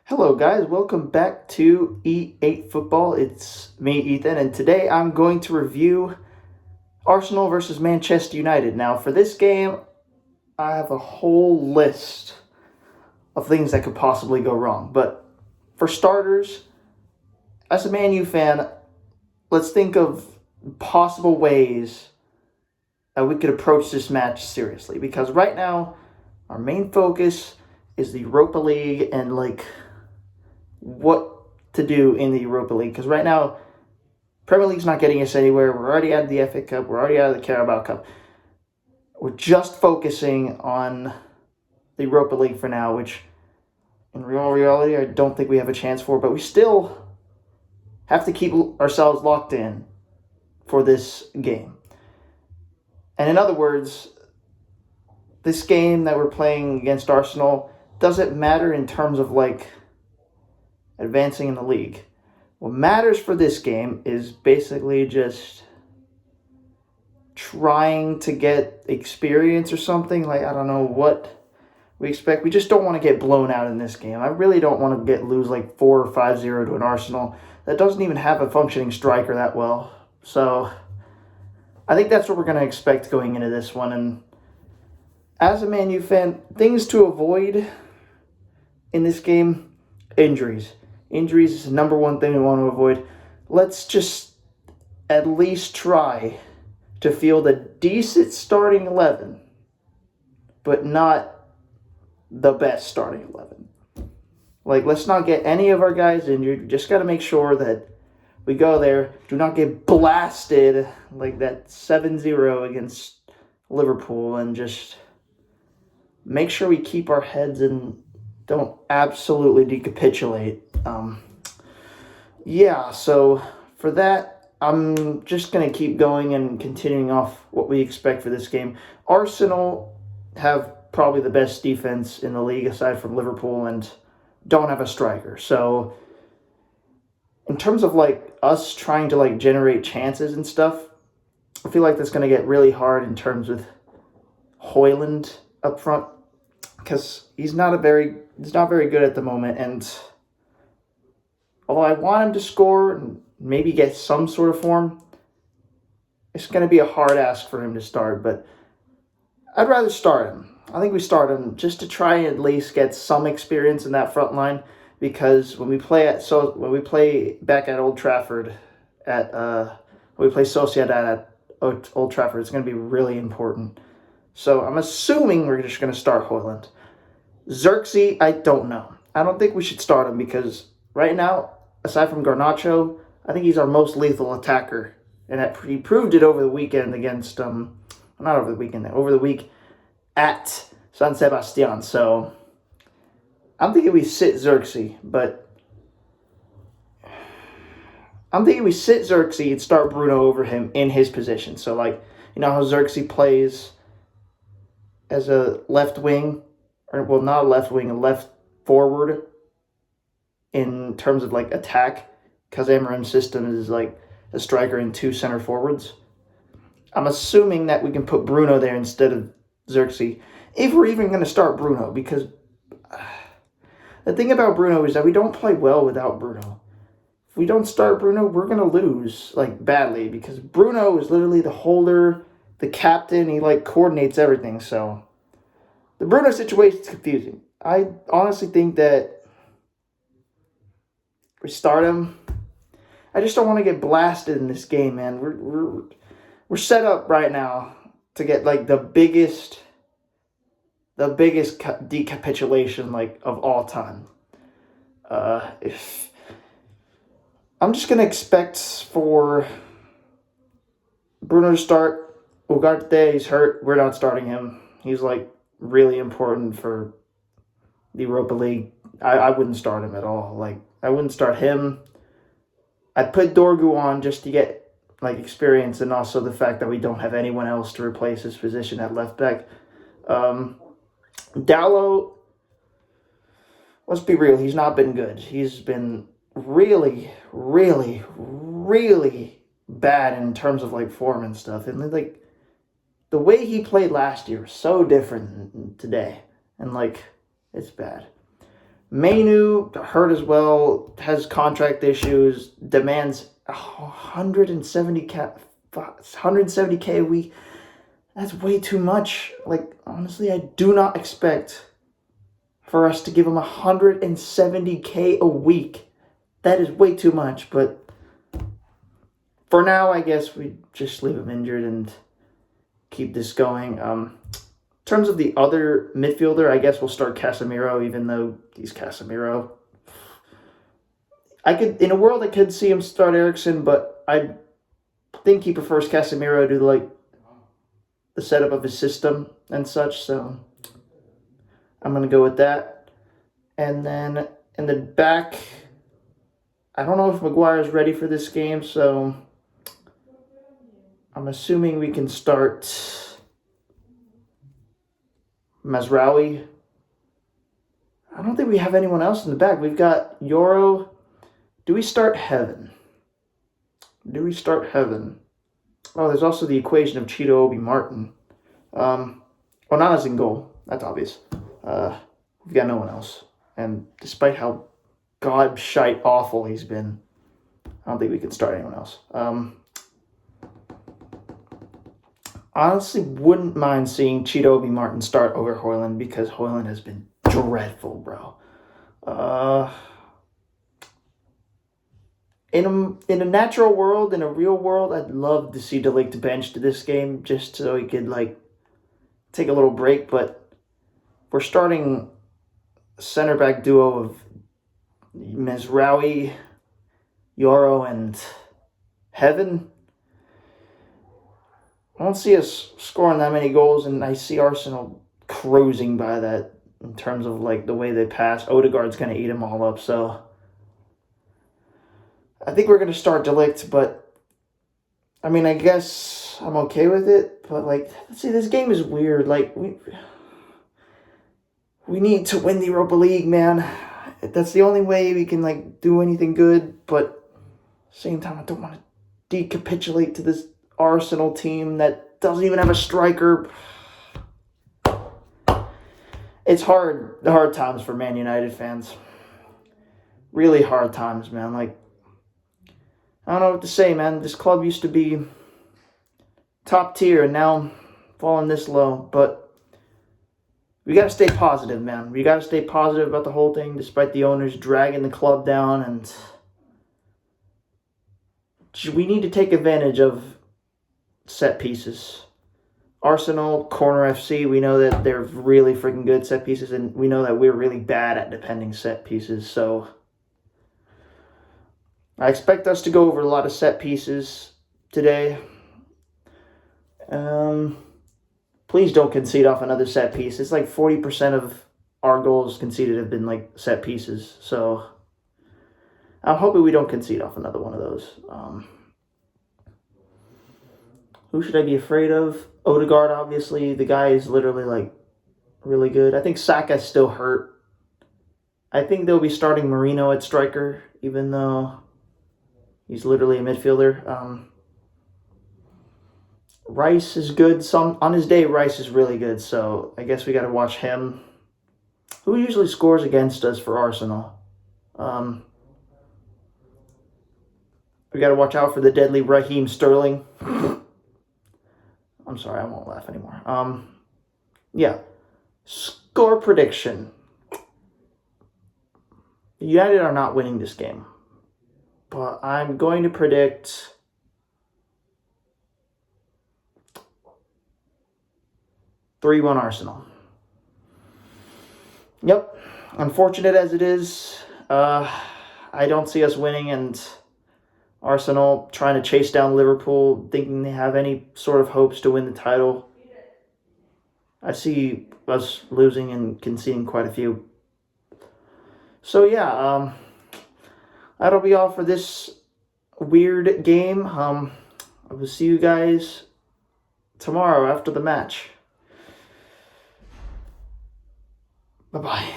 Hello, guys. Welcome back to E8 Football. It's me, Ethan, and today I'm going to review Arsenal versus Manchester United. Now, for this game, I have a whole list of things that could possibly go wrong. But for starters, as a Man U fan, let's think of possible ways that we could approach this match seriously. Because right now, our main focus is the Europa League and, what to do in the Europa League, because right now Premier League's not getting us anywhere. We're already out of the FA Cup. We're already out of the Carabao Cup. We're just focusing on the Europa League for now, which in real reality I don't think we have a chance for, but we still have to keep ourselves locked in for this game. And in other words, this game that we're playing against Arsenal doesn't matter in terms of advancing in the league. What matters for this game is basically just trying to get experience or something. I don't know what we expect. We just don't want to get blown out in this game. I really don't want to lose 4 or 5-0 to an Arsenal that doesn't even have a functioning striker that well. So I think that's what we're going to expect going into this one. And as a Man U fan, things to avoid in this game: injuries. Injuries is the number one thing we want to avoid. Let's just at least try to field a decent starting 11, but not the best starting 11. Let's not get any of our guys injured. We just got to make sure that we go there, do not get blasted like that 7-0 against Liverpool, and just make sure we keep our heads and don't absolutely decapitulate. So for that, I'm just going to keep going and continuing off what we expect for this game. Arsenal have probably the best defense in the league aside from Liverpool and don't have a striker. So in terms of us trying to generate chances and stuff, I feel like that's going to get really hard in terms with Højlund up front, because he's not very good at the moment. And although I want him to score and maybe get some sort of form, it's going to be a hard ask for him to start. But I'd rather start him. I think we start him just to try and at least get some experience in that front line, because when we play back at Old Trafford when we play Sociedad at Old Trafford, it's going to be really important. So I'm assuming we're just going to start Højlund. Xerxes, I don't know. I don't think we should start him because right now, aside from Garnacho, I think he's our most lethal attacker. And he proved it over the weekend against, over the week at San Sebastian. So I'm thinking we sit Xerxes, and start Bruno over him in his position. So, how Xerxes plays as a left wing, not a left wing, a left forward in terms of attack, because Amarim's system is a striker and 2 center forwards. I'm assuming that we can put Bruno there instead of Xerxes, if we're even going to start Bruno, because the thing about Bruno is that we don't play well without Bruno. If we don't start Bruno, we're going to lose badly, because Bruno is literally the holder, the captain. He coordinates everything. So the Bruno situation is confusing. I honestly think that we start him. I just don't want to get blasted in this game, man. We're set up right now to get the biggest decapitulation of all time. If I'm just gonna expect for Bruno to start. Ugarte, he's hurt. We're not starting him. He's really important for the Europa League. I wouldn't start him at all. I wouldn't start him. I'd put Dorgu on just to get experience, and also the fact that we don't have anyone else to replace his position at left back. Dallo, let's be real, he's not been good. He's been really, really, really bad in terms of form and stuff. And the way he played last year was so different than today. And it's bad. Manu hurt as well, has contract issues, demands 170K a week. That's way too much. Like, honestly, I do not expect for us to give him 170K a week. That is way too much, but for now, I guess we just leave him injured and keep this going. In terms of the other midfielder, I guess we'll start Casemiro, even though he's Casemiro. In a world, I could see him start Eriksen, but I think he prefers Casemiro to like the setup of his system and such. So I'm gonna go with that. And then in the back, I don't know if Maguire's ready for this game, so I'm assuming we can start Mazraoui. I don't think we have anyone else in the back. We've got Euro. Do we start Heaven? Oh, there's also the equation of Cheeto Obi Martin. Onana's in goal. That's obvious. We've got no one else. And despite how god-shite awful he's been, I don't think we can start anyone else. Honestly, wouldn't mind seeing Cheeto Obi Martin start over Højlund because Højlund has been dreadful, bro. In a natural world, in a real world, I'd love to see De Ligt benched to this game just so he could like take a little break. But we're starting center back duo of Mazraoui, Yoro, and Heaven. I don't see us scoring that many goals, and I see Arsenal cruising by that in terms of like the way they pass. Odegaard's going to eat them all up, so I think we're going to start De Ligt, but I mean, I guess I'm okay with it, but like, see, this game is weird. Like, we need to win the Europa League, man. That's the only way we can like do anything good, but at the same time, I don't want to decapitulate to this Arsenal team that doesn't even have a striker. It's hard times for Man United fans. Really hard times, man. Like, I don't know what to say, man. This club used to be top tier and now falling this low, but we got to stay positive, man. We got to stay positive about the whole thing despite the owners dragging the club down, and we need to take advantage of set pieces. Arsenal, Corner FC, we know that they're really freaking good set pieces, and we know that we're really bad at defending set pieces, so I expect us to go over a lot of set pieces today. Please don't concede off another set piece. It's like 40% of our goals conceded have been like set pieces, so I'm hoping we don't concede off another one of those. Who should I be afraid of? Odegaard, obviously. The guy is literally, like, really good. I think Saka's still hurt. I think they'll be starting Marino at striker, even though he's literally a midfielder. Rice is good. On his day, Rice is really good, so I guess we got to watch him. Who usually scores against us for Arsenal? We got to watch out for the deadly Raheem Sterling. I'm sorry, I won't laugh anymore. Yeah. Score prediction. United are not winning this game. But I'm going to predict 3-1 Arsenal. Yep. Unfortunate as it is, I don't see us winning, and Arsenal trying to chase down Liverpool, thinking they have any sort of hopes to win the title. I see us losing and conceding quite a few. So yeah, that'll be all for this weird game. I will see you guys tomorrow after the match. Bye-bye.